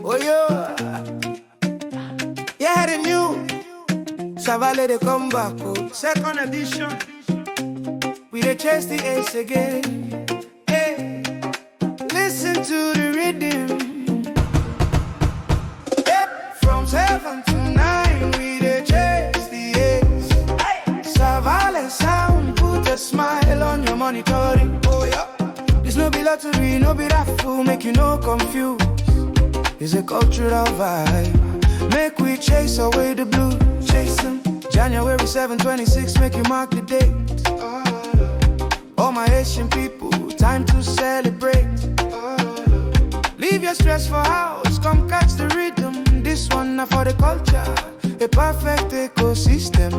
Oh yeah, yeah, the new SavaAle they come back, oh. Second edition. We dey chase the ace again. Hey, listen to the rhythm. Hey, from 7 to 9, we dey chase the ace. SavaAle Sound, put a smile on your monitoring. Oh yeah, this no be lottery, no be raffle, make you no confused. It's a cultural vibe. Make we chase away the blue. Chase them. January 7, 26, make you mark the date. All my Asian people, time to celebrate. Leave your stress for house, come catch the rhythm. This one not for the culture, a perfect ecosystem.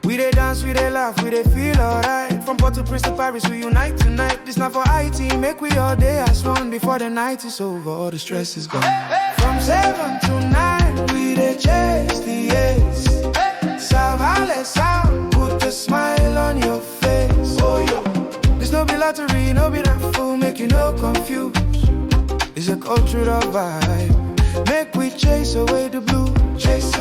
We dey dance, we dey laugh, we dey feel alright. From Port-au-Prince to Paris, we unite tonight. This not for IT, make we all day as one. Before the night is over, all the stress is gone. From 7 to 9, we dey chase the ace. SavaAle Sound, put a smile on your face. Oh yo, this no be lottery, no be raffle, make you no confused. It's a cultural vibe. Make we chase away the blue.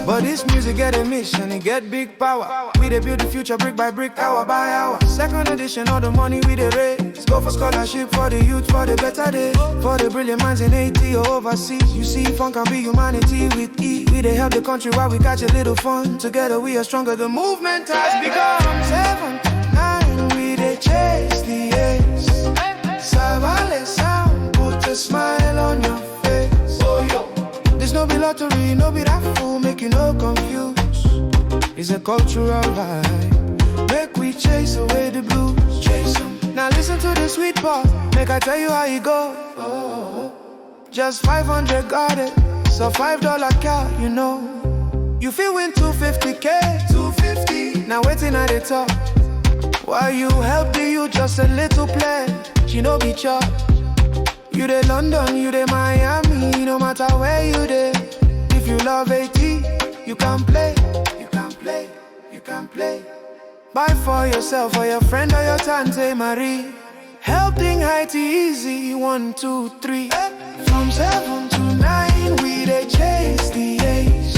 But this music get a mission, it get big power. We dey build the future brick by brick, hour by hour. Second edition, all the money we dey raise. Go for scholarship for the youth, for the better day. For the brilliant minds in AT or overseas. You see, fun can be humanity with E. We dey help the country while we catch a little fun. Together we are stronger, the movement has begun. 7 to 9, we dey chase the ace. SavaAle Sound, put a smile on your face. Oh yo, this no be lottery, no be raffle, make you no confused. It's a cultural vibe. Make we chase away the blues. Chase them. Now listen to the sweet part, make I tell you how you go. Oh, just 500 got it, so $5 car, you know. You feel win 250K, 250. Now waiting at the top. While you help the you just a little play, you know be chop. You dey London, you dey Miami, no matter where you dey. If you love AT, you can play, you can play, you can play. Buy for yourself, or your friend, or your tante Marie. Helping IT easy, 1, 2, 3. From 7 to 9, we dey chase the ace.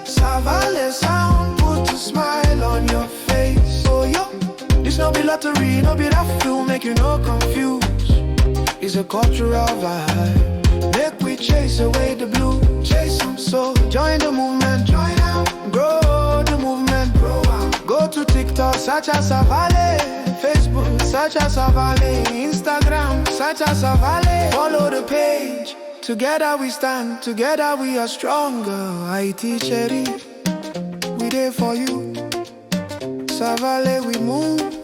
SavaAle Sound, put a smile on your face. Oh yo, this no be lottery, no be raffle, make you no confused. It's a cultural vibe. Make we chase away the blue. Chase them, so join the movement. Join out, grow the movement. Grow out. Go to TikTok, search as SavaAle. Facebook, search as SavaAle. Instagram, search as SavaAle. Follow the page. Together we stand, together we are stronger. IT Cherry, we there for you. SavaAle, we move.